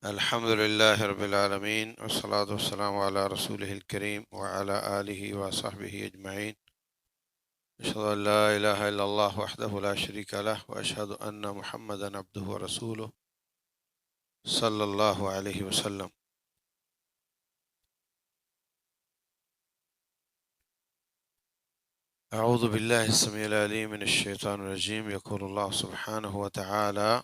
الحمد لله رب العالمين والصلاة والسلام على رسوله الكريم وعلى آله وصحبه أجمعين. أشهد أن لا إله إلا الله وحده لا شريك له وأشهد أن محمدا عبده ورسوله صلى الله عليه وسلم. أعوذ بالله السميع العليم من الشيطان الرجيم. يقول الله سبحانه وتعالى: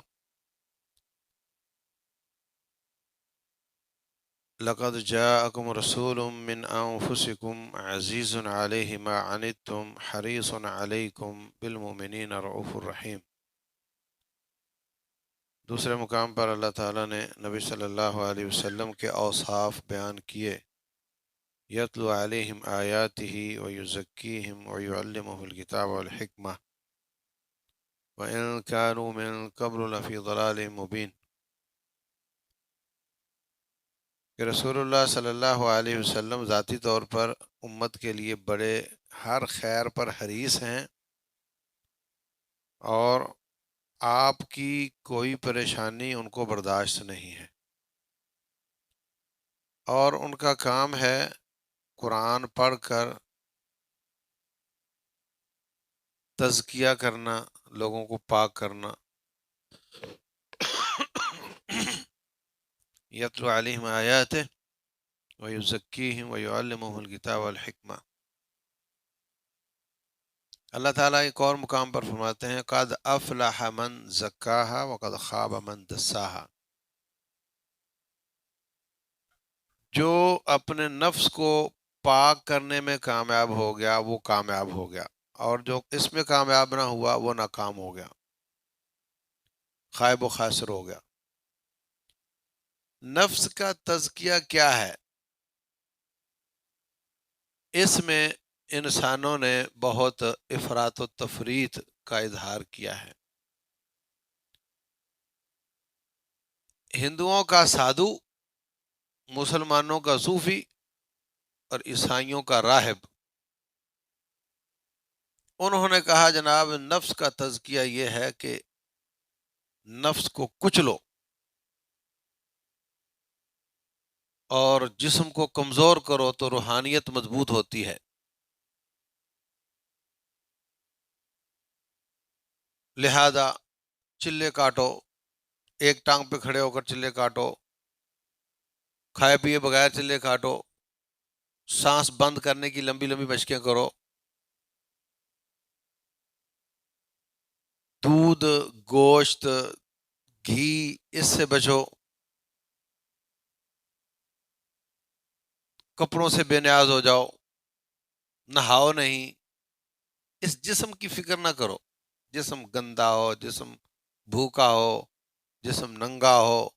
لقد جاءكم رسول من أنفسكم عزيز عليه ما عنتم حريص عليكم بالمؤمنين رؤوف رحيم. دوسرے مقام پر اللہ تعالیٰ نے نبی صلی اللہ علیہ وسلم کے اوصاف بیان کیے. یتلو علیہم آیاتہ ویزکیہم ویعلمہ الکتاب والحکمہ وإن كانوا من قبل لفی ضلال مبین. کہ رسول اللہ صلی اللہ علیہ وسلم ذاتی طور پر امت کے لیے بڑے ہر خیر پر حریص ہیں اور آپ کی کوئی پریشانی ان کو برداشت نہیں ہے، اور ان کا کام ہے قرآن پڑھ کر تزکیہ کرنا، لوگوں کو پاک کرنا. یتلو علیہم آیاتہ ویزکیہم ویعلمہم الکتاب والحکمہ. اللہ تعالیٰ ایک اور مقام پر فرماتے ہیں: قد افلح من زکاہا وقد خاب من دساہا. جو اپنے نفس کو پاک کرنے میں کامیاب ہو گیا وہ کامیاب ہو گیا، اور جو اس میں کامیاب نہ ہوا وہ ناکام ہو گیا، خائب و خاسر ہو گیا. نفس کا تزکیہ کیا ہے؟ اس میں انسانوں نے بہت افراط و تفریط کا اظہار کیا ہے. ہندوؤں کا سادھو، مسلمانوں کا صوفی اور عیسائیوں کا راہب، انہوں نے کہا جناب نفس کا تزکیہ یہ ہے کہ نفس کو کچلو اور جسم کو کمزور کرو تو روحانیت مضبوط ہوتی ہے. لہذا چلے کاٹو، ایک ٹانگ پہ کھڑے ہو کر چلے کاٹو، کھائے پیے بغیر چلے کاٹو، سانس بند کرنے کی لمبی لمبی مشقیں کرو، دودھ، گوشت، گھی اس سے بچو، کپڑوں سے بے نیاز ہو جاؤ، نہاؤ نہیں. اس جسم کی فکر نہ کرو. جسم گندا ہو، جسم بھوکا ہو، جسم ننگا ہو،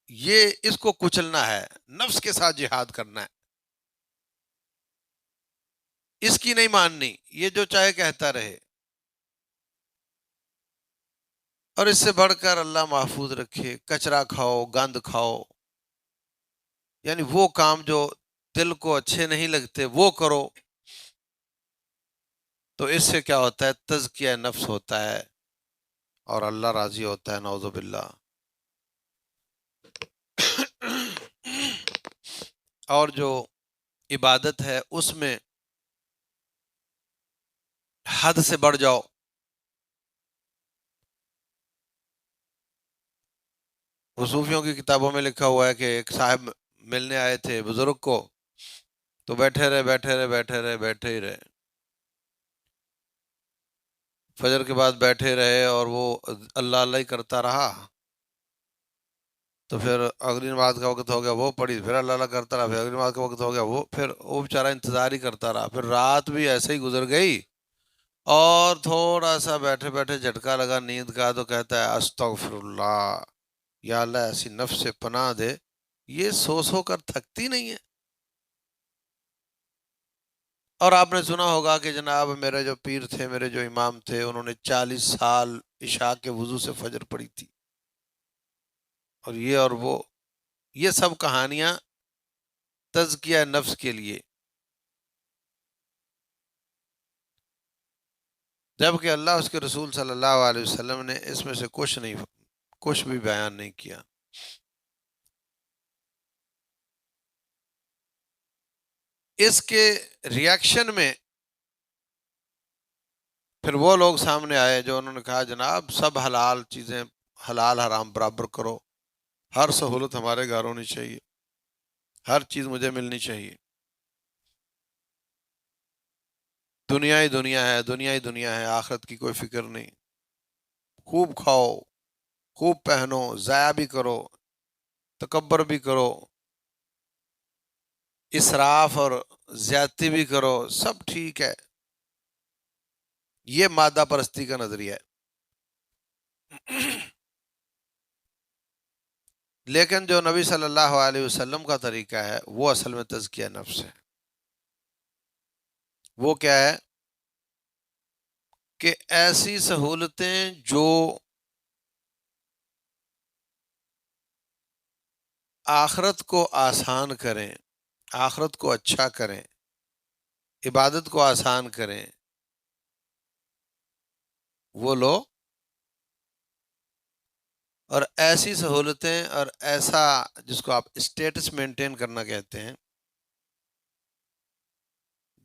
یہ اس کو کچلنا ہے، نفس کے ساتھ جہاد کرنا ہے، اس کی نہیں ماننی، یہ جو چاہے کہتا رہے. اور اس سے بڑھ کر اللہ محفوظ رکھے کچرا کھاؤ، گند کھاؤ، یعنی وہ کام جو دل کو اچھے نہیں لگتے وہ کرو. تو اس سے کیا ہوتا ہے؟ تزکیہ نفس ہوتا ہے اور اللہ راضی ہوتا ہے. نعوذ باللہ. اور جو عبادت ہے اس میں حد سے بڑھ جاؤ. صوفیوں کی کتابوں میں لکھا ہوا ہے کہ ایک صاحب ملنے آئے تھے بزرگ کو، تو بیٹھے رہے بیٹھے رہے بیٹھے رہے بیٹھے ہی رہے، فجر کے بعد بیٹھے رہے اور وہ اللہ اللہ ہی کرتا رہا. تو پھر اگلی نماز کا وقت ہو گیا، وہ پڑھی، پھر اللہ اللہ کرتا رہا، پھر اگلی نماز کا وقت ہو گیا، پھر وہ بیچارہ انتظار ہی کرتا رہا. پھر رات بھی ایسے ہی گزر گئی اور تھوڑا سا بیٹھے بیٹھے جھٹکا لگا نیند کا، تو کہتا ہے استغفر اللہ، یا اللہ ایسی نفس سے پناہ دے، یہ سو کر تھکتی نہیں ہے. اور آپ نے سنا ہوگا کہ جناب میرے جو پیر تھے، میرے جو امام تھے، انہوں نے 40 سال عشاء کے وضو سے فجر پڑھی تھی، اور یہ اور وہ، یہ سب کہانیاں تزکیہ نفس کے لیے. جبکہ اللہ اس کے رسول صلی اللہ علیہ وسلم نے اس میں سے کچھ نہیں کچھ بھی بیان نہیں کیا۔ اس کے ریاکشن میں پھر وہ لوگ سامنے آئے جو انہوں نے کہا جناب سب حلال چیزیں، حلال حرام برابر کرو، ہر سہولت ہمارے گھر ہونی چاہیے، ہر چیز مجھے ملنی چاہیے، دنیا ہی دنیا ہے، دنیا ہی دنیا ہے، آخرت کی کوئی فکر نہیں، خوب کھاؤ، خوب پہنو، ضائع بھی کرو، تکبر بھی کرو، اسراف اور زیادتی بھی کرو، سب ٹھیک ہے۔ یہ مادہ پرستی کا نظریہ ہے۔ لیکن جو نبی صلی اللہ علیہ وسلم کا طریقہ ہے وہ اصل میں تزکیہ نفس ہے۔ وہ کیا ہے کہ ایسی سہولتیں جو آخرت کو آسان کریں، آخرت کو اچھا کریں، عبادت کو آسان کریں، وہ لو، اور ایسی سہولتیں اور ایسا جس کو آپ اسٹیٹس مینٹین کرنا کہتے ہیں،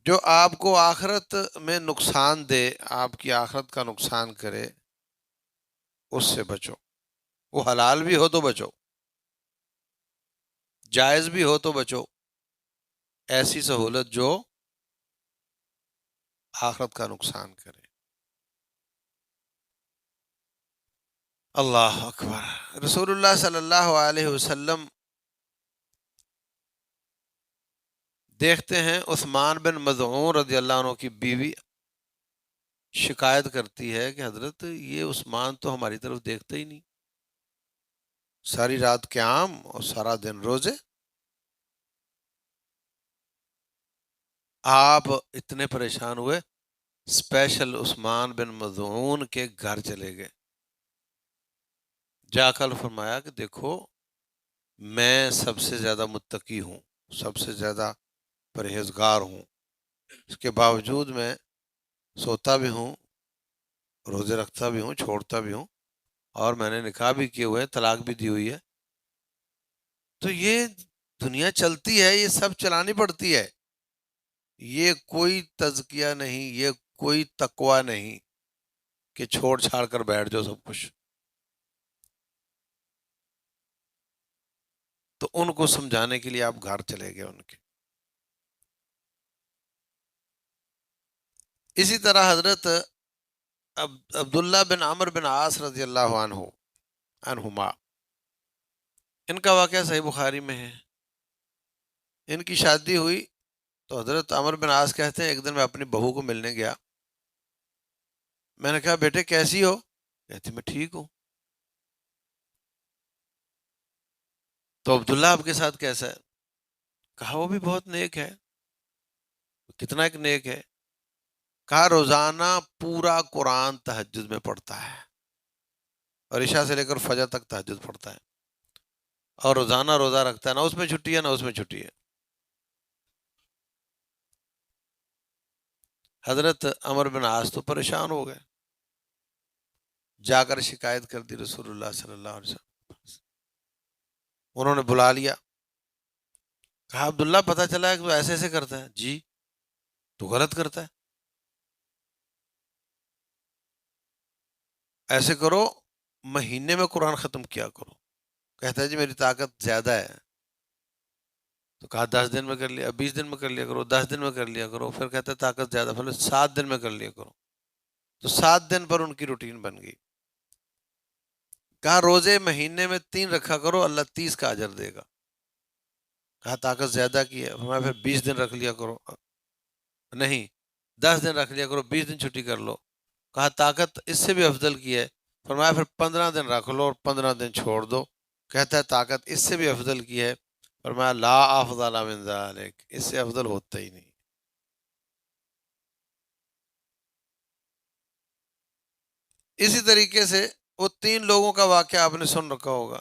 جو آپ کو آخرت میں نقصان دے، آپ کی آخرت کا نقصان کرے، اس سے بچو۔ وہ حلال بھی ہو تو بچو، جائز بھی ہو تو بچو، ایسی سہولت جو آخرت کا نقصان کرے۔ اللہ اکبر۔ رسول اللہ صلی اللہ علیہ وسلم دیکھتے ہیں عثمان بن مظعون رضی اللہ عنہ کی بیوی شکایت کرتی ہے کہ حضرت یہ عثمان تو ہماری طرف دیکھتا ہی نہیں، ساری رات قیام اور سارا دن روزے، آپ اتنے پریشان ہوئے، اسپیشل عثمان بن مظعون کے گھر چلے گئے، جا کر فرمایا کہ دیکھو میں سب سے زیادہ متقی ہوں، سب سے زیادہ پرہیزگار ہوں، اس کے باوجود میں سوتا بھی ہوں، روزے رکھتا بھی ہوں، چھوڑتا بھی ہوں، اور میں نے نکاح بھی کیے ہوئے، طلاق بھی دی ہوئی ہے، تو یہ دنیا چلتی ہے، یہ سب چلانی پڑتی ہے، یہ کوئی تزکیہ نہیں، یہ کوئی تقوی نہیں کہ چھوڑ چھاڑ کر بیٹھ جاؤ سب کچھ۔ تو ان کو سمجھانے کے لیے آپ گھر چلے گئے ان کے۔ اسی طرح حضرت عبداللہ بن عمر بن عاص رضی اللہ عنہما، ان کا واقعہ صحیح بخاری میں ہے۔ ان کی شادی ہوئی تو حضرت عمر بن عاص کہتے ہیں ایک دن میں اپنی بہو کو ملنے گیا، میں نے کہا بیٹے کیسی ہو؟ کہتی میں ٹھیک ہوں۔ تو عبداللہ آپ کے ساتھ کیسا ہے؟ کہا وہ بھی بہت نیک ہے۔ کتنا ایک نیک ہے؟ کہا روزانہ پورا قرآن تہجد میں پڑھتا ہے، اور عشاء سے لے کر فجر تک تہجد پڑھتا ہے، اور روزانہ روزہ رکھتا ہے، نہ اس میں چھٹی ہے نہ اس میں چھٹی ہے۔ حضرت عمر بن عاص تو پریشان ہو گئے، جا کر شکایت کر دی رسول اللہ صلی اللہ علیہ وسلم۔ انہوں نے بلا لیا، کہا عبداللہ پتہ چلا ہے کہ تو ایسے ایسے کرتا ہے۔ جی تو غلط کرتا ہے، ایسے کرو مہینے میں قرآن ختم کیا کرو۔ کہتا ہے جی میری طاقت زیادہ ہے، تو کہا 10 دن میں کر لیا، 20 دن میں کر لیا کرو، 10 دن میں کر لیا کرو، پھر کہتا ہے طاقت زیادہ، پھر 7 دن میں کر لیا کرو، تو 7 دن پر ان کی روٹین بن گئی۔ کہا روزے مہینے میں 3 رکھا کرو، اللہ 30 کا اجر دے گا۔ کہا طاقت زیادہ کی ہے، فرمایا پھر 20 دن رکھ لیا کرو، نہیں 10 دن رکھ لیا کرو، 20 دن چھٹی کر لو۔ کہا طاقت اس سے بھی افضل کی ہے، فرمایا پھر 15 دن رکھ لو اور 15 دن چھوڑ دو۔ کہتا ہے طاقت اس سے بھی افضل کی ہے، فرمایا لا افضل من ذلک، اس سے افضل ہوتا ہی نہیں۔ اسی طریقے سے وہ 3 لوگوں کا واقعہ آپ نے سن رکھا ہوگا۔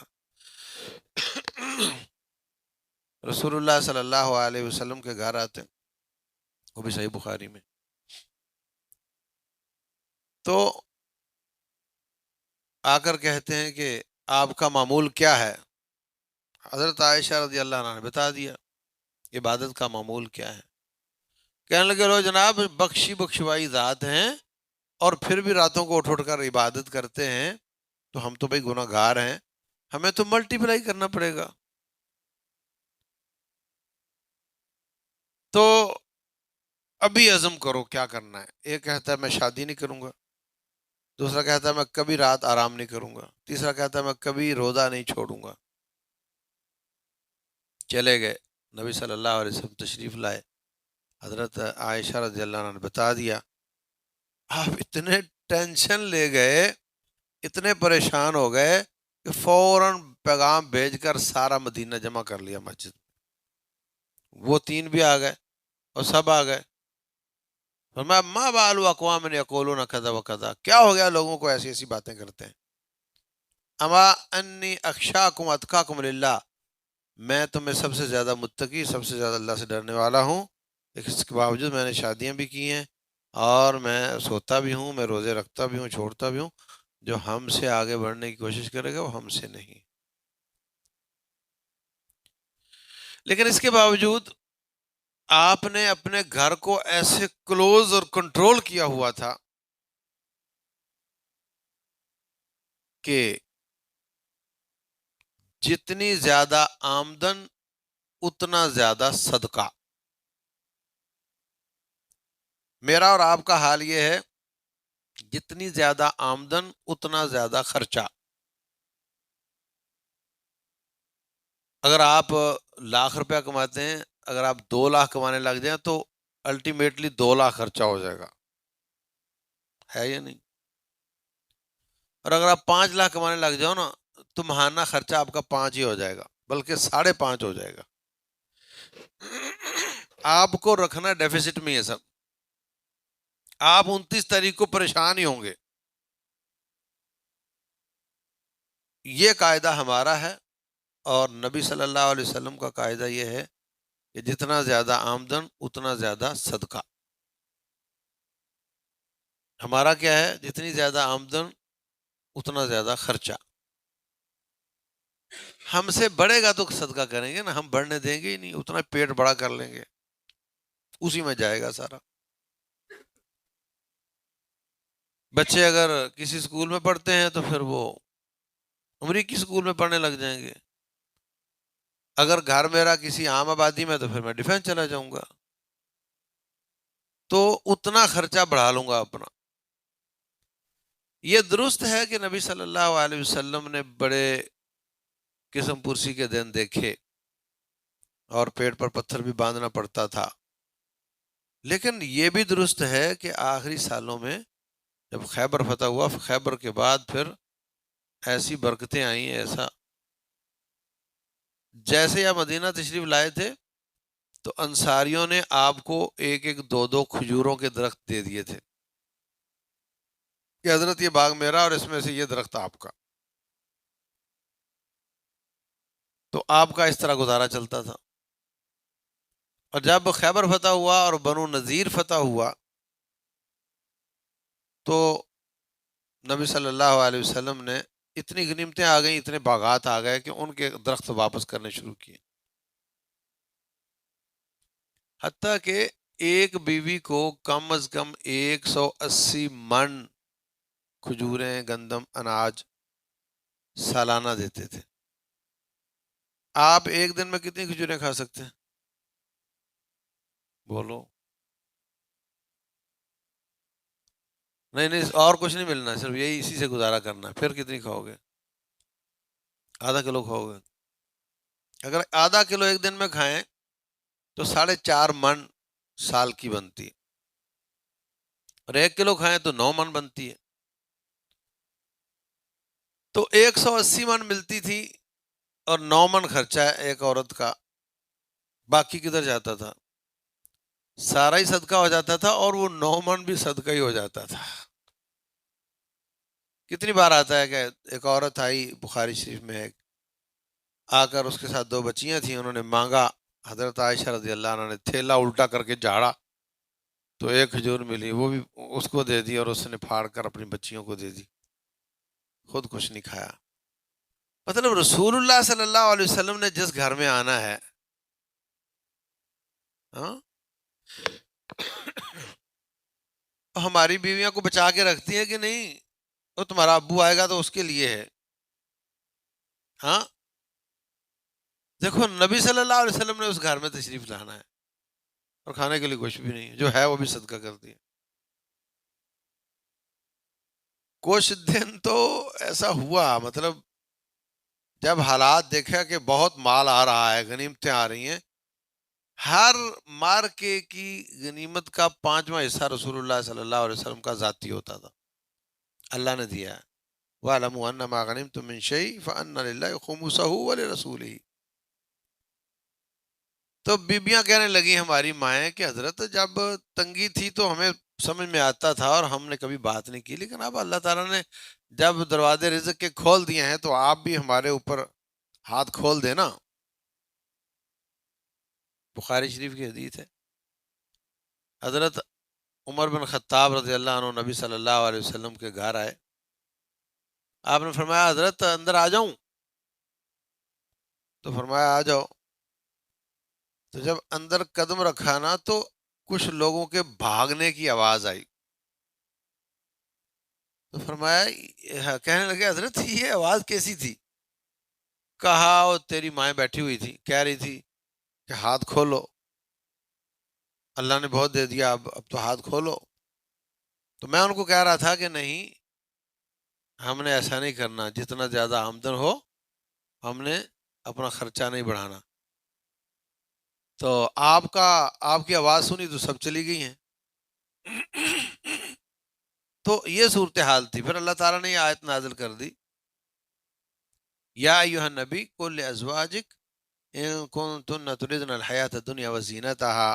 رسول اللہ صلی اللہ علیہ وسلم کے گھر آتے ہیں، وہ بھی صحیح بخاری میں، تو آ کر کہتے ہیں کہ آپ کا معمول کیا ہے؟ حضرت عائشہ رضی اللہ عنہ نے بتا دیا عبادت کا معمول کیا ہے. کہنے لگے لو جناب بخشی بخشوائی ذات ہیں اور پھر بھی راتوں کو اٹھ اٹھ کر عبادت کرتے ہیں تو ہم تو بھائی گناہ گار ہیں، ہمیں تو ملٹی پلائی کرنا پڑے گا. تو ابھی عزم کرو کیا کرنا ہے. ایک کہتا ہے میں شادی نہیں کروں گا، دوسرا کہتا ہے میں کبھی رات آرام نہیں کروں گا، تیسرا کہتا ہے میں کبھی روزہ نہیں چھوڑوں گا. چلے گئے، نبی صلی اللہ علیہ وسلم تشریف لائے. حضرت عائشہ رضی اللہ عنہ نے بتا دیا. آپ اتنے ٹینشن لے گئے، اتنے پریشان ہو گئے کہ فوراً پیغام بھیج کر سارا مدینہ جمع کر لیا مسجد. وہ تین بھی آ گئے اور سب آ گئے. فرمایا ما بال اقوام یقولون کذا و کذا، کیا ہو گیا لوگوں کو ایسی ایسی باتیں کرتے ہیں. اما انی اخشاکم اتقاکم للہ، میں تمہیں سب سے زیادہ متقی، سب سے زیادہ اللہ سے ڈرنے والا ہوں. لیکن اس کے باوجود میں نے شادیاں بھی کی ہیں اور میں سوتا بھی ہوں، میں روزے رکھتا بھی ہوں، چھوڑتا بھی ہوں. جو ہم سے آگے بڑھنے کی کوشش کرے گا وہ ہم سے نہیں. لیکن اس کے باوجود آپ نے اپنے گھر کو ایسے کلوز اور کنٹرول کیا ہوا تھا کہ جتنی زیادہ آمدن اتنا زیادہ صدقہ. میرا اور آپ کا حال یہ ہے جتنی زیادہ آمدن اتنا زیادہ خرچہ. اگر آپ لاکھ روپیہ کماتے ہیں، اگر آپ 2 لاکھ کمانے لگ جائیں تو الٹیمیٹلی 2 لاکھ خرچہ ہو جائے گا، ہے یا نہیں؟ اور اگر آپ 5 لاکھ کمانے لگ جاؤ نا تو ماہانہ خرچہ آپ کا 5 ہی ہو جائے گا، بلکہ 5.5 ہو جائے گا. آپ کو رکھنا ڈیفیسٹ میں ہے سب. آپ 29 تاریخ کو پریشان ہی ہوں گے. یہ قاعدہ ہمارا ہے اور نبی صلی اللہ علیہ وسلم کا قاعدہ یہ ہے کہ جتنا زیادہ آمدن اتنا زیادہ صدقہ. ہمارا کیا ہے؟ جتنی زیادہ آمدن اتنا زیادہ خرچہ. ہم سے بڑھے گا تو صدقہ کریں گے نا، ہم بڑھنے دیں گے ہی نہیں، اتنا پیٹ بڑا کر لیں گے، اسی میں جائے گا سارا. بچے اگر کسی اسکول میں پڑھتے ہیں تو پھر وہ امریکی اسکول میں پڑھنے لگ جائیں گے. اگر گھر میرا کسی عام آبادی میں تو پھر میں ڈیفینس چلا جاؤں گا، تو اتنا خرچہ بڑھا لوں گا اپنا. یہ درست ہے کہ نبی صلی اللہ علیہ وسلم نے بڑے قسم پرسی کے دن دیکھے اور پیٹ پر پتھر بھی باندھنا پڑتا تھا. لیکن یہ بھی درست ہے کہ آخری سالوں میں جب خیبر فتح ہوا، خیبر کے بعد پھر ایسی برکتیں آئیں، ایسا جیسے یا مدینہ تشریف لائے تھے تو انصاریوں نے آپ کو ایک ایک دو دو کھجوروں کے درخت دے دیے تھے کہ حضرت یہ باغ میرا اور اس میں سے یہ درخت آپ کا. تو آپ کا اس طرح گزارا چلتا تھا. اور جب خیبر فتح ہوا اور بنو نذیر فتح ہوا تو نبی صلی اللہ علیہ وسلم نے اتنی غنیمتیں آ گئیں، اتنے باغات آ گئے کہ ان کے درخت واپس کرنے شروع کیے. حتیٰ کہ ایک بیوی کو کم از کم 180 من کھجوریں، گندم، اناج سالانہ دیتے تھے. آپ ایک دن میں کتنی کھجوریں کھا سکتے ہیں؟ بولو. نہیں نہیں، اور کچھ نہیں ملنا، صرف یہی اسی سے گزارا کرنا ہے. پھر کتنی کھاؤ گے؟ ½ کلو کھاؤ گے. اگر ½ کلو ایک دن میں کھائیں تو 4.5 من سال کی بنتی ہے، اور 1 کلو کھائیں تو 9 من بنتی ہے. تو 180 من ملتی تھی اور 9 من خرچہ ہے ایک عورت کا. باقی کدھر جاتا تھا؟ سارا ہی صدقہ ہو جاتا تھا اور وہ 9 من بھی صدقہ ہی ہو جاتا تھا. کتنی بار آتا ہے کہ ایک عورت آئی بخاری شریف میں، ایک آ کر اس کے ساتھ 2 بچیاں تھیں، انہوں نے مانگا، حضرت عائشہ رضی اللہ عنہ نے تھیلا الٹا کر کے جھاڑا تو ایک کھجور ملی، وہ بھی اس کو دے دی اور اس نے پھاڑ کر اپنی بچیوں کو دے دی، خود کچھ نہیں کھایا. مطلب رسول اللہ صلی اللہ علیہ وسلم نے جس گھر میں آنا ہے، ہاں، ہماری بیویاں کو بچا کے رکھتی ہیں کہ نہیں؟ تو تمہارا ابو آئے گا تو اس کے لیے ہے، ہاں، دیکھو نبی صلی اللہ علیہ وسلم نے اس گھر میں تشریف لانا ہے، اور کھانے کے لیے کچھ بھی نہیں ہے، جو ہے وہ بھی صدقہ کرتی ہے۔ کچھ دن تو ایسا ہوا، مطلب جب حالات دیکھا کہ بہت مال آ رہا ہے، غنیمتیں آ رہی ہیں، ہر مارکے کی غنیمت کا 5واں حصہ رسول اللہ صلی اللہ علیہ وسلم کا ذاتی ہوتا تھا، اللہ نے دیا ہے۔ وَاعْلَمُوا أَنَّ مَا غَنِمْتُم مِّن شَيْءٍ فَأَنَّ لِلَّهِ خُمُسَهُ وَلِرَسُولِهِ۔ تو بیبیاں کہنے لگی ہماری مائیں کہ حضرت جب تنگی تھی تو ہمیں سمجھ میں آتا تھا اور ہم نے کبھی بات نہیں کی، لیکن اب اللہ تعالیٰ نے جب دروازے رزق کے کھول دیے ہیں تو آپ بھی ہمارے اوپر ہاتھ کھول دینا۔ بخاری شریف کی حدیث ہے، حضرت عمر بن خطاب رضی اللہ عنہ نبی صلی اللہ علیہ وسلم کے گھر آئے، آپ نے فرمایا حضرت اندر آ جاؤں؟ تو فرمایا آ جاؤ۔ تو جب اندر قدم رکھا نا تو کچھ لوگوں کے بھاگنے کی آواز آئی، تو فرمایا، کہنے لگے حضرت یہ آواز کیسی تھی؟ کہا وہ تیری مائیں بیٹھی ہوئی تھی، کہہ رہی تھی کہ ہاتھ کھولو، اللہ نے بہت دے دیا، اب تو ہاتھ کھولو۔ تو میں ان کو کہہ رہا تھا کہ نہیں، ہم نے ایسا نہیں کرنا، جتنا زیادہ آمدن ہو ہم نے اپنا خرچہ نہیں بڑھانا۔ تو آپ کی آواز سنی تو سب چلی گئی ہیں۔ تو یہ صورتحال تھی، پھر اللہ تعالیٰ نے یہ آیت نازل کر دی، یا ایھا النبی قل لازواجک ان کنتن تردن الحیات الدنیا وزینتہا،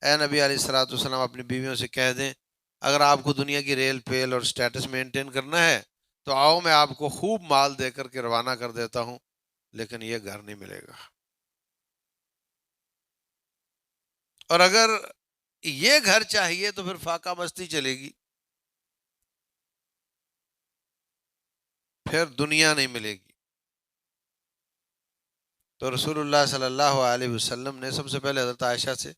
اے نبی علیہ الصلوۃ والسلام اپنی بیویوں سے کہہ دیں اگر آپ کو دنیا کی ریل پیل اور سٹیٹس مینٹین کرنا ہے تو آؤ میں آپ کو خوب مال دے کر کے روانہ کر دیتا ہوں، لیکن یہ گھر نہیں ملے گا۔ اور اگر یہ گھر چاہیے تو پھر فاقہ مستی چلے گی، پھر دنیا نہیں ملے گی۔ تو رسول اللہ صلی اللہ علیہ وسلم نے سب سے پہلے حضرت عائشہ سے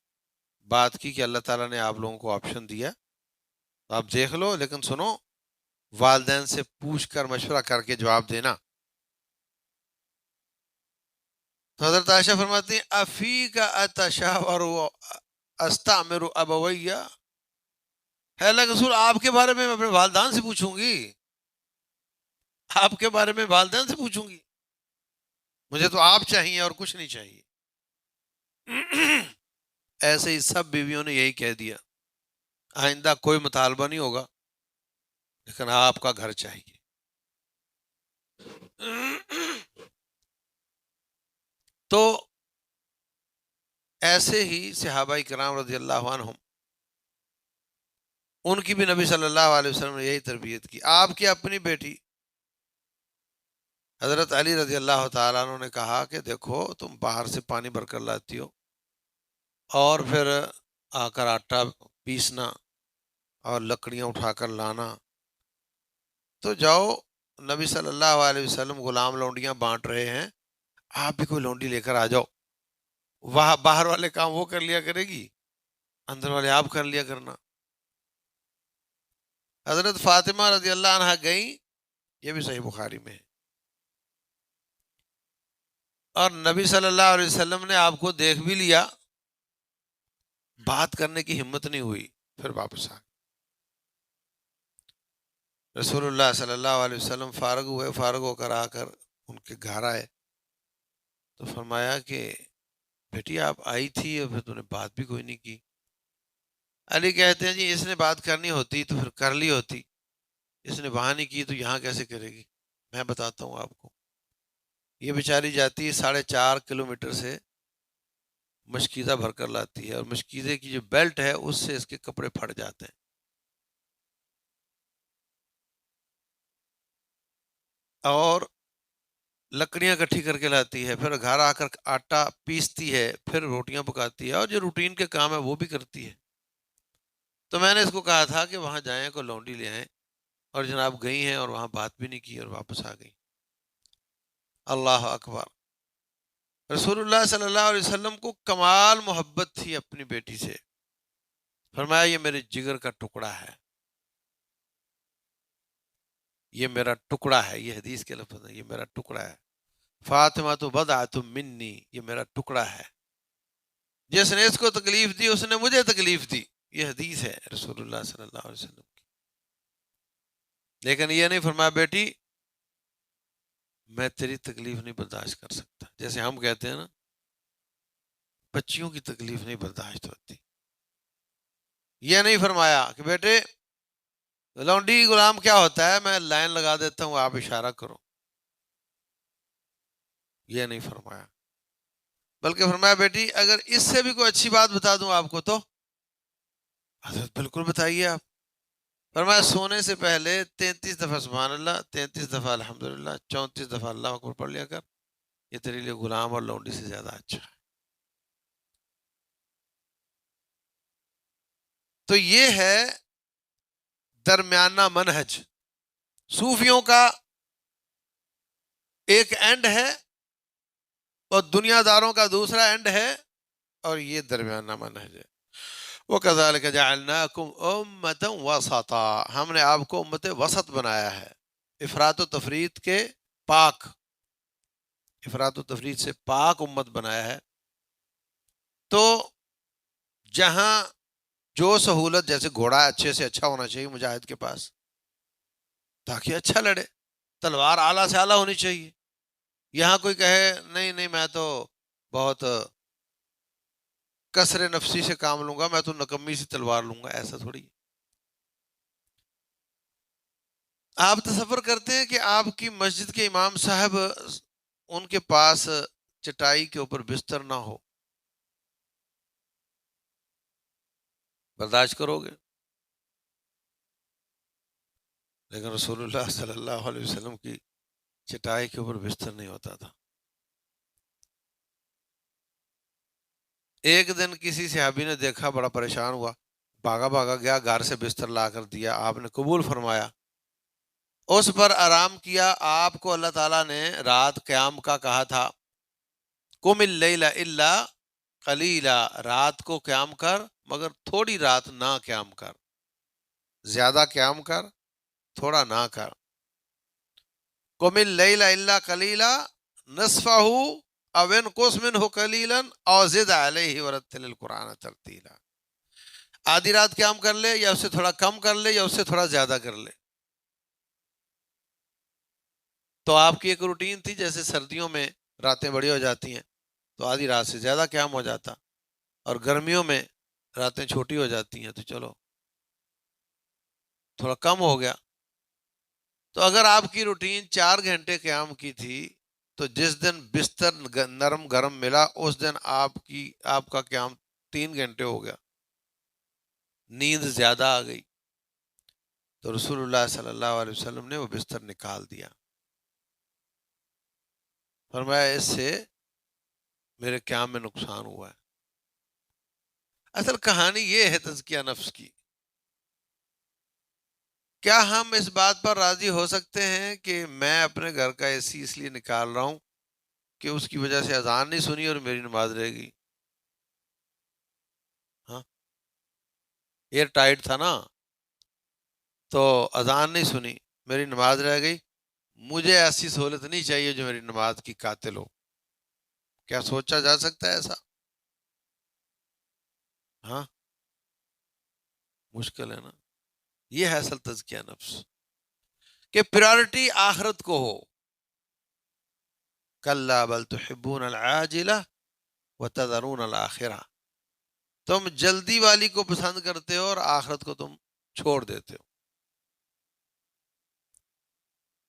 بات کی کہ اللہ تعالیٰ نے آپ لوگوں کو آپشن دیا، تو آپ دیکھ لو، لیکن سنو والدین سے پوچھ کر مشورہ کر کے جواب دینا۔ تو حضرت عائشہ فرماتی ہیں افی کا اتشاور استعمر ابویہ، ہے اللہ کے رسول آپ کے بارے میں اپنے والدین سے پوچھوں گی؟ آپ کے بارے میں والدین سے پوچھوں گی؟ مجھے تو آپ چاہیے اور کچھ نہیں چاہیے۔ ایسے ہی سب بیویوں نے یہی کہہ دیا، آئندہ کوئی مطالبہ نہیں ہوگا، لیکن آپ کا گھر چاہیے۔ تو ایسے ہی صحابہ کرام رضی اللہ عنہم، ان کی بھی نبی صلی اللہ علیہ وسلم نے یہی تربیت کی۔ آپ کی اپنی بیٹی حضرت علی رضی اللہ تعالیٰ عنہ نے کہا کہ دیکھو تم باہر سے پانی بھر کر لاتی ہو اور پھر آ کر آٹا پیسنا اور لکڑیاں اٹھا کر لانا، تو جاؤ، نبی صلی اللہ علیہ وسلم غلام لونڈیاں بانٹ رہے ہیں، آپ بھی کوئی لونڈی لے کر آ جاؤ، وہاں باہر والے کام وہ کر لیا کرے گی، اندر والے آپ کر لیا کرنا۔ حضرت فاطمہ رضی اللہ عنہ گئیں، یہ بھی صحیح بخاری میں ہے، اور نبی صلی اللہ علیہ وسلم نے آپ کو دیکھ بھی لیا، بات کرنے کی ہمت نہیں ہوئی، پھر واپس آ گئے۔ رسول اللہ صلی اللہ علیہ وسلم فارغ ہوئے، فارغ ہو کر آ کر ان کے گھر آئے تو فرمایا کہ بیٹی آپ آئی تھی اور پھر تم نے بات بھی کوئی نہیں کی۔ علی کہتے ہیں جی اس نے بات کرنی ہوتی تو پھر کر لی ہوتی، اس نے وہاں نہیں کی تو یہاں کیسے کرے گی؟ میں بتاتا ہوں آپ کو، یہ بیچاری جاتی ہے 4.5 کلومیٹر سے مشکیزہ بھر کر لاتی ہے، اور مشکیزے کی جو بیلٹ ہے اس سے اس کے کپڑے پھٹ جاتے ہیں، اور لکڑیاں اکٹھی کر کے لاتی ہے، پھر گھر آ کر آٹا پیستی ہے، پھر روٹیاں پکاتی ہے، اور جو روٹین کے کام ہے وہ بھی کرتی ہے۔ تو میں نے اس کو کہا تھا کہ وہاں جائیں کو لونڈی لے آئیں، اور جناب گئی ہیں اور وہاں بات بھی نہیں کی اور واپس آ گئی۔ اللہ اکبر. رسول اللہ صلی اللہ علیہ وسلم کو کمال محبت تھی اپنی بیٹی سے. فرمایا یہ میرے جگر کا ٹکڑا ہے، یہ میرا ٹکڑا ہے. یہ حدیث کے لفظ ہے، یہ میرا ٹکڑا ہے. فاطمہ تو بضعۃ منی، یہ میرا ٹکڑا ہے. جس نے اس کو تکلیف دی اس نے مجھے تکلیف دی. یہ حدیث ہے رسول اللہ صلی اللہ علیہ وسلم کی. لیکن یہ نہیں فرمایا بیٹی میں تیری تکلیف نہیں برداشت کر سکتا. جیسے ہم کہتے ہیں نا بچیوں کی تکلیف نہیں برداشت ہوتی. یہ نہیں فرمایا کہ بیٹے لونڈی غلام کیا ہوتا ہے، میں لائن لگا دیتا ہوں آپ اشارہ کرو. یہ نہیں فرمایا، بلکہ فرمایا بیٹی اگر اس سے بھی کوئی اچھی بات بتا دوں آپ کو تو حضرت بالکل بتائیے آپ. فرمایا سونے سے پہلے 33 دفعہ سبحان اللہ، 33 دفعہ الحمدللہ، 34 دفعہ اللہ اکبر پڑھ لیا کر. یہ تیرے لیے غلام اور لونڈی سے زیادہ اچھا ہے. تو یہ ہے درمیانہ منہج. صوفیوں کا ایک اینڈ ہے اور دنیا داروں کا دوسرا اینڈ ہے، اور یہ درمیانہ منہج ہے. وَكَذَلِكَ جَعَلْنَاكُمْ أُمَّةً وَسَطًا، ہم نے آپ کو امت وسط بنایا ہے. افراط و تفریط کے پاک، افراط و تفریط سے پاک امت بنایا ہے. تو جہاں جو سہولت، جیسے گھوڑا اچھے سے اچھا ہونا چاہیے مجاہد کے پاس تاکہ اچھا لڑے، تلوار اعلیٰ سے اعلیٰ ہونی چاہیے. یہاں کوئی کہے نہیں نہیں میں تو بہت کثر نفسی سے کام لوں گا، میں تو نکمی سی تلوار لوں گا، ایسا تھوڑی. آپ تصور کرتے ہیں کہ آپ کی مسجد کے امام صاحب ان کے پاس چٹائی کے اوپر بستر نہ ہو، برداشت کرو گے؟ لیکن رسول اللہ صلی اللہ علیہ وسلم کی چٹائی کے اوپر بستر نہیں ہوتا تھا. ایک دن کسی صحابی نے دیکھا، بڑا پریشان ہوا، بھاگا بھاگا گیا، گھر سے بستر لا کر دیا، آپ نے قبول فرمایا، اس پر آرام کیا. آپ کو اللہ تعالیٰ نے رات قیام کا کہا تھا، قم اللیل الا قلیلا، رات کو قیام کر مگر تھوڑی رات نہ قیام کر، زیادہ قیام کر تھوڑا نہ کر. قم اللیل الا قلیلا نصفہ او انقص منہ قلیلا او زد علیہ ورتل القرآن ترتیلا. آدھی رات قیام کر لے، یا اس سے تھوڑا کم کر لے، یا اس سے تھوڑا زیادہ کر لے. تو آپ کی ایک روٹین تھی، جیسے سردیوں میں راتیں بڑی ہو جاتی ہیں تو آدھی رات سے زیادہ قیام ہو جاتا، اور گرمیوں میں راتیں چھوٹی ہو جاتی ہیں تو چلو تھوڑا کم ہو گیا. تو اگر آپ کی روٹین 4 گھنٹے قیام کی تھی تو جس دن بستر نرم گرم ملا اس دن آپ کا قیام 3 گھنٹے ہو گیا، نیند زیادہ آ گئی. تو رسول اللہ صلی اللہ علیہ وسلم نے وہ بستر نکال دیا. فرمایا اس سے میرے قیام میں نقصان ہوا ہے. اصل کہانی یہ ہے تزکیہ نفس کی. کیا ہم اس بات پر راضی ہو سکتے ہیں کہ میں اپنے گھر کا اے سی اس لیے نکال رہا ہوں کہ اس کی وجہ سے اذان نہیں سنی اور میری نماز رہ گئی؟ ہاں، ایئر ٹائٹ تھا نا، تو اذان نہیں سنی، میری نماز رہ گئی. مجھے ایسی سہولت نہیں چاہیے جو میری نماز کی قاتل ہو. کیا سوچا جا سکتا ہے ایسا؟ ہاں، مشکل ہے نا. یہ ہے اصل تزکیہ نفس، کہ پرائرٹی آخرت کو ہو. کلا بل تحبون العاجلہ وتذرون الآخرہ، تم جلدی والی کو پسند کرتے ہو اور آخرت کو تم چھوڑ دیتے ہو.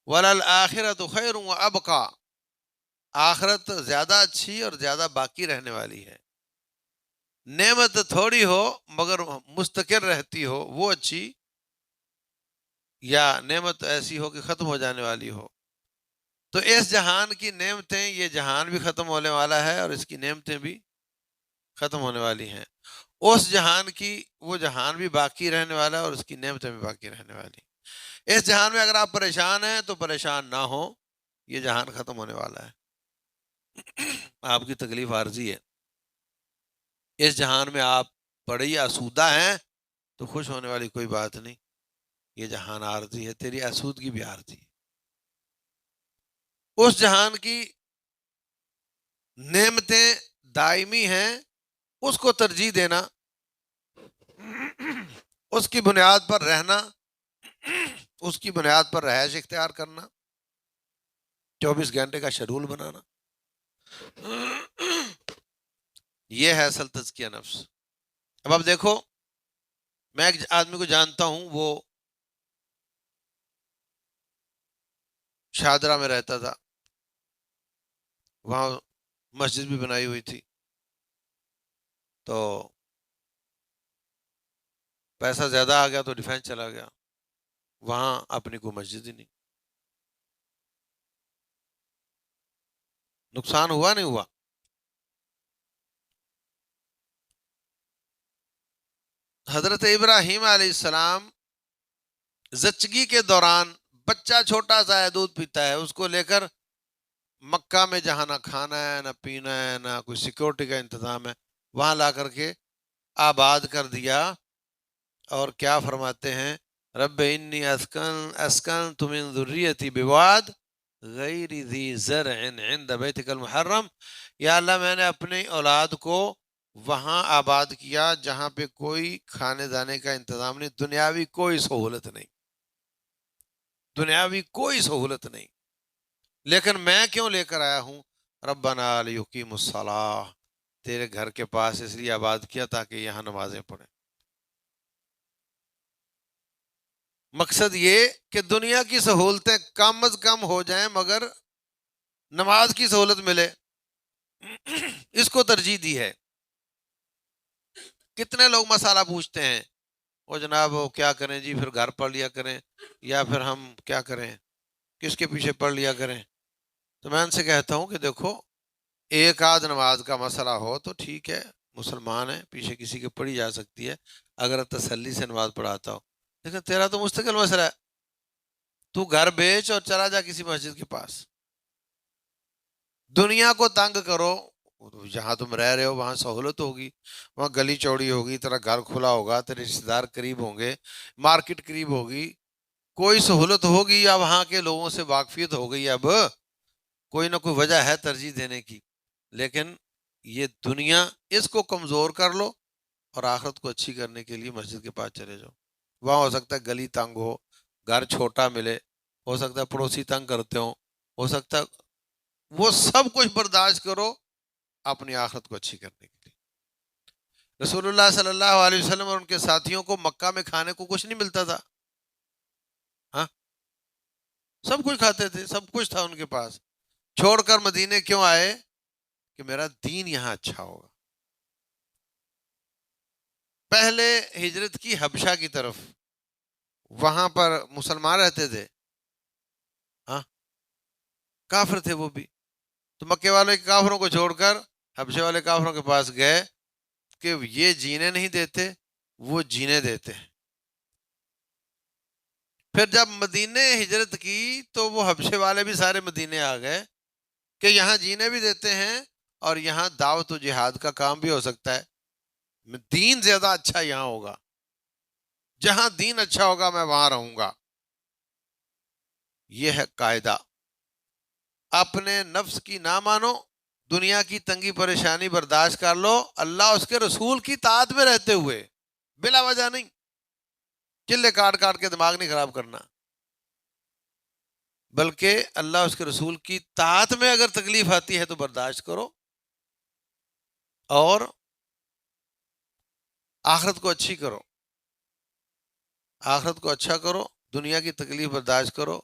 وَلَلْآخِرَةُ خَيْرٌ وَأَبْقَىٰ، آخرت زیادہ اچھی اور زیادہ باقی رہنے والی ہے. نعمت تھوڑی ہو مگر مستقر رہتی ہو وہ اچھی، یا نعمت ایسی ہو کہ ختم ہو جانے والی ہو. تو اس جہان کی نعمتیں، یہ جہان بھی ختم ہونے والا ہے اور اس کی نعمتیں بھی ختم ہونے والی ہیں. اس جہان کی، وہ جہان بھی باقی رہنے والا ہے اور اس کی نعمتیں بھی باقی رہنے والی. اس جہان میں اگر آپ پریشان ہیں تو پریشان نہ ہوں، یہ جہان ختم ہونے والا ہے، آپ کی تکلیف عارضی ہے، اس جہان میں آپ بڑے ہی آسودہ ہیں تو خوش ہونے والی کوئی بات نہیں، یہ جہان عارضی ہے، تیری آسودگی بھی عارضی ہے، اس جہان کی نعمتیں دائمی ہیں، اس کو ترجیح دینا، اس کی بنیاد پر رہنا، اس کی بنیاد پر رہائش اختیار کرنا، 24 گھنٹے کا شیڈول بنانا، یہ ہے اصل تزکیہ نفس۔ اب آپ دیکھو، میں ایک آدمی کو جانتا ہوں، وہ شادرہ میں رہتا تھا، وہاں مسجد بھی بنائی ہوئی تھی، تو پیسہ زیادہ آ گیا تو ڈیفینس چلا گیا، وہاں اپنی کوئی مسجد ہی نہیں، نقصان ہوا نہیں ہوا؟ حضرت ابراہیم علیہ السلام زچگی کے دوران، بچہ چھوٹا سا ہے، دودھ پیتا ہے، اس کو لے کر مکہ میں جہاں نہ کھانا ہے نہ پینا ہے نہ کوئی سیکورٹی کا انتظام ہے، وہاں لا کر کے آباد کر دیا، اور کیا فرماتے ہیں، رب انی اسکنت من ذریتی بواد غیر ذی زرع عند بیتک المحرم، یا اللہ میں نے اپنی اولاد کو وہاں آباد کیا جہاں پہ کوئی کھانے دانے کا انتظام نہیں، دنیاوی کوئی سہولت نہیں، دنیاوی کوئی سہولت نہیں، لیکن میں کیوں لے کر آیا ہوں، ربنا لیقیموا الصلاۃ، تیرے گھر کے پاس اس لیے آباد کیا تاکہ یہاں نمازیں پڑھیں۔ مقصد یہ کہ دنیا کی سہولتیں کم از کم ہو جائیں مگر نماز کی سہولت ملے، اس کو ترجیح دی ہے۔ کتنے لوگ مسئلہ پوچھتے ہیں، وہ جناب وہ کیا کریں جی، پھر گھر پڑھ لیا کریں، یا پھر ہم کیا کریں، کس کے پیچھے پڑھ لیا کریں؟ تو میں ان سے کہتا ہوں کہ دیکھو، ایک آدھ نماز کا مسئلہ ہو تو ٹھیک ہے، مسلمان ہے، پیچھے کسی کے پڑھی جا سکتی ہے اگر تسلی سے نماز پڑھاتا ہو، لیکن تیرا تو مستقل مسئلہ ہے، تو گھر بیچ اور چلا جا کسی مسجد کے پاس، دنیا کو تنگ کرو، جہاں تم رہ رہے ہو وہاں سہولت ہوگی، وہاں گلی چوڑی ہوگی، تیرا گھر کھلا ہوگا، تیرے رشتے دار قریب ہوں گے، مارکیٹ قریب ہوگی، کوئی سہولت ہوگی، یا وہاں کے لوگوں سے واقفیت ہو گئی، اب کوئی نہ کوئی وجہ ہے ترجیح دینے کی، لیکن یہ دنیا، اس کو کمزور کر لو اور آخرت کو اچھی کرنے کے لیے مسجد کے پاس چلے جاؤ، وہاں ہو سکتا ہے گلی تنگ ہو، گھر چھوٹا ملے، ہو سکتا ہے پڑوسی تنگ کرتے ہو سکتا ہے، وہ سب کچھ برداشت کرو اپنی آخرت کو اچھی کرنے کے لیے۔ رسول اللہ صلی اللہ علیہ وسلم اور ان کے ساتھیوں کو مکہ میں کھانے کو کچھ نہیں ملتا تھا، ہاں، سب کچھ کھاتے تھے، سب کچھ تھا ان کے پاس، چھوڑ کر مدینے کیوں آئے؟ کہ میرا دین یہاں اچھا ہوگا۔ پہلے ہجرت کی حبشہ کی طرف، وہاں پر مسلمان رہتے تھے، ہاں، کافر تھے وہ بھی، تو مکے والے کافروں کو چھوڑ کر حبشے والے کافروں کے پاس گئے کہ یہ جینے نہیں دیتے، وہ جینے دیتے ہیں۔ پھر جب مدینے ہجرت کی تو وہ حبشے والے بھی سارے مدینے آ گئے کہ یہاں جینے بھی دیتے ہیں اور یہاں دعوت و جہاد کا کام بھی ہو سکتا ہے، دین زیادہ اچھا یہاں ہوگا، جہاں دین اچھا ہوگا میں وہاں رہوں گا، یہ ہے قاعدہ۔ اپنے نفس کی نہ مانو، دنیا کی تنگی پریشانی برداشت کر لو، اللہ اس کے رسول کی طاعت میں رہتے ہوئے، بلا وجہ نہیں، چلے کاٹ کاٹ کے دماغ نہیں خراب کرنا، بلکہ اللہ اس کے رسول کی طاعت میں اگر تکلیف آتی ہے تو برداشت کرو، اور آخرت کو اچھی کرو، آخرت کو اچھا کرو، دنیا کی تکلیف برداشت کرو،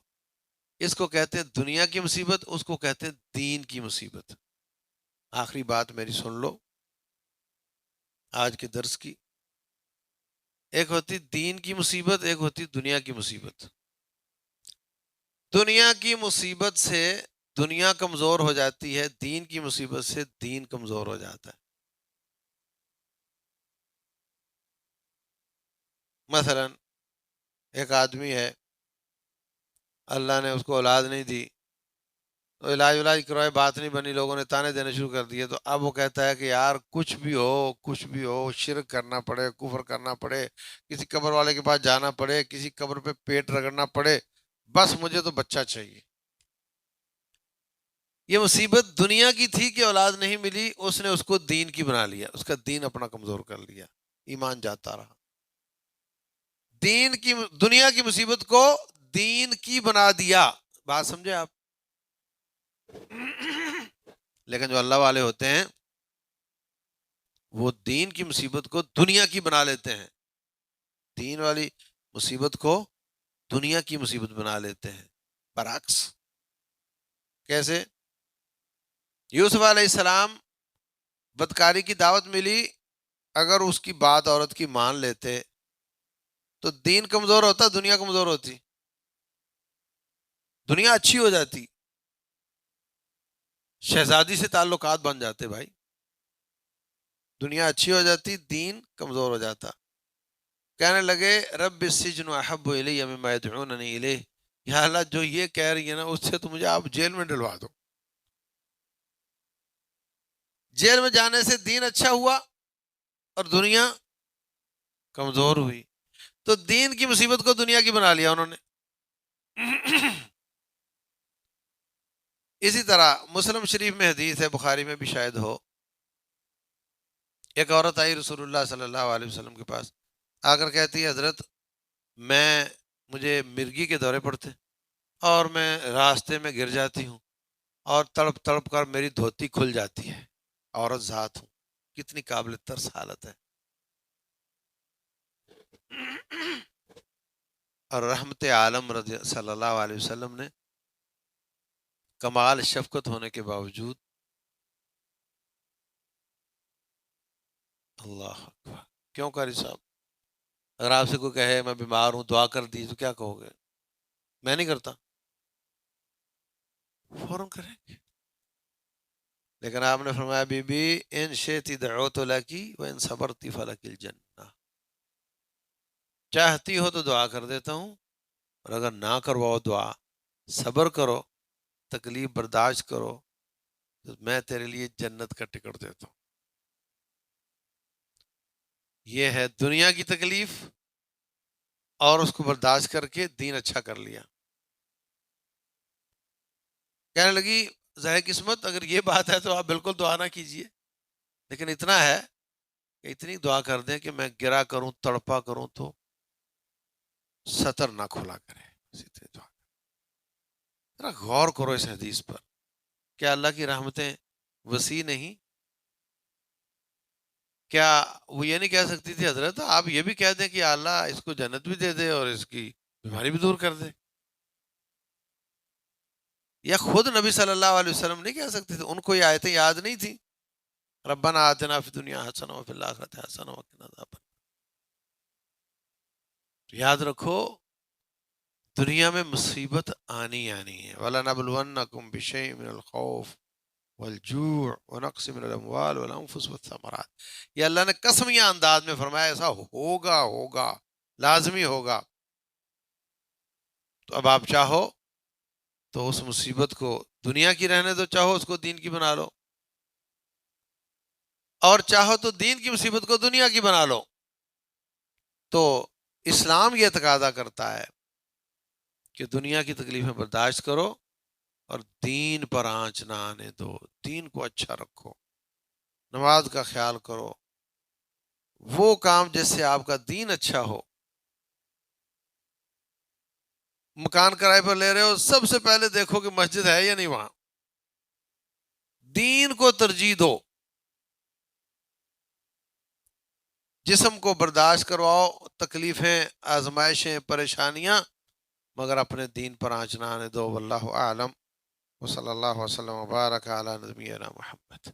اس کو کہتے ہیں دنیا کی مصیبت، اس کو کہتے ہیں دین کی مصیبت۔ آخری بات میری سن لو آج کے درس کی، ایک ہوتی دین کی مصیبت، ایک ہوتی دنیا کی مصیبت۔ دنیا کی مصیبت سے دنیا کمزور ہو جاتی ہے، دین کی مصیبت سے دین کمزور ہو جاتا ہے۔ مثلا ایک آدمی ہے، اللہ نے اس کو اولاد نہیں دی، تو علاج ولاج کروائے، بات نہیں بنی، لوگوں نے تانے دینے شروع کر دیے، تو اب وہ کہتا ہے کہ یار کچھ بھی ہو، شرک کرنا پڑے، کفر کرنا پڑے، کسی قبر والے کے پاس جانا پڑے، کسی قبر پہ پیٹ رگڑنا پڑے، بس مجھے تو بچہ چاہیے۔ یہ مصیبت دنیا کی تھی کہ اولاد نہیں ملی، اس نے اس کو دین کی بنا لیا، اس کا دین اپنا کمزور کر لیا، ایمان جاتا رہا۔ دنیا کی مصیبت کو دین کی بنا دیا، بات سمجھے آپ؟ لیکن جو اللہ والے ہوتے ہیں وہ دین کی مصیبت کو دنیا کی بنا لیتے ہیں، دین والی مصیبت کو دنیا کی مصیبت بنا لیتے ہیں، برعکس۔ کیسے؟ یوسف علیہ السلام بدکاری کی دعوت ملی، اگر اس کی بات عورت کی مان لیتے تو دین کمزور ہوتا، دنیا کمزور ہوتی، دنیا اچھی ہو جاتی، شہزادی سے تعلقات بن جاتے بھائی، دنیا اچھی ہو جاتی، دین کمزور ہو جاتا۔ کہنے لگے رب السجن احب الی مما یدعوننی الیہ، یا اللہ جو یہ کہہ رہی ہے نا اس سے تو مجھے آپ جیل میں ڈلوا دو۔ جیل میں جانے سے دین اچھا ہوا اور دنیا کمزور ہوئی، تو دین کی مصیبت کو دنیا کی بنا لیا انہوں نے۔ اسی طرح مسلم شریف میں حدیث ہے، بخاری میں بھی شاید ہو، ایک عورت آئی رسول اللہ صلی اللہ علیہ وسلم کے پاس، آ کر کہتی ہے حضرت مجھے مرگی کے دورے پڑتے اور میں راستے میں گر جاتی ہوں اور تڑپ تڑپ کر میری دھوتی کھل جاتی ہے، عورت ذات ہوں، کتنی قابل ترس حالت ہے۔ اور رحمت عالم صلی اللہ علیہ وسلم نے کمال شفقت ہونے کے باوجود، اللہ اکبر، کیوں قاری صاحب؟ اگر آپ سے کوئی کہے میں بیمار ہوں دعا کر دی تو کیا کہو گے؟ میں نہیں کرتا، فوراً کریں گے۔ لیکن آپ نے فرمایا بی بی ان شئتی دعوت لکی وان صبرتی فلک الجنہ، چاہتی ہو تو دعا کر دیتا ہوں، اور اگر نہ کرواؤ دعا، صبر کرو، تکلیف برداشت کرو، تو میں تیرے لیے جنت کا ٹکٹ دیتا ہوں۔ یہ ہے دنیا کی تکلیف، اور اس کو برداشت کر کے دین اچھا کر لیا۔ کہنے لگی ظاہر قسمت اگر یہ بات ہے تو آپ بالکل دعا نہ کیجئے، لیکن اتنا ہے کہ اتنی دعا کر دیں کہ میں گرا کروں، تڑپا کروں تو سطر نہ کھلا کرے، اسی طرح دعا۔ ذرا غور کرو اس حدیث پر، کیا اللہ کی رحمتیں وسیع نہیں؟ کیا وہ یہ نہیں کہہ سکتی تھی حضرت آپ یہ بھی کہہ دیں کہ اللہ اس کو جنت بھی دے دے اور اس کی بیماری بھی دور کر دے؟ یا خود نبی صلی اللہ علیہ وسلم نہیں کہہ سکتے تھے؟ ان کو یہ آیتیں یاد نہیں تھی؟ ربنا آتنا فی الدنیا حسنہ وفی الآخرۃ حسنہ وقنا عذاب النار۔ یاد رکھو دنیا میں مصیبت آنی ہے، وَلَنَبْلُوَنَّكُمْ بِشَيْءٍ مِّنَ الْخَوْفِ والجوع ونقص من الاموال والانفس والثمرات، یہ اللہ نے قسمیہ انداز میں فرمایا ایسا ہوگا، لازمی ہوگا۔ تو اب آپ چاہو تو اس مصیبت کو دنیا کی رہنے دو، چاہو اس کو دین کی بنا لو، اور چاہو تو دین کی مصیبت کو دنیا کی بنا لو۔ تو اسلام یہ تقاضا کرتا ہے کہ دنیا کی تکلیفیں برداشت کرو اور دین پر آنچ نہ آنے دو، دین کو اچھا رکھو، نماز کا خیال کرو، وہ کام جس سے آپ کا دین اچھا ہو۔ مکان کرائے پر لے رہے ہو، سب سے پہلے دیکھو کہ مسجد ہے یا نہیں وہاں، دین کو ترجیح دو، جسم کو برداشت کرواؤ، تکلیفیں، آزمائشیں، پریشانیاں، مگر اپنے دین پر آنچ نہ آنے دو۔ واللہ اعلم، وصلی اللہ وسلم وبارک علی نبینا محمد۔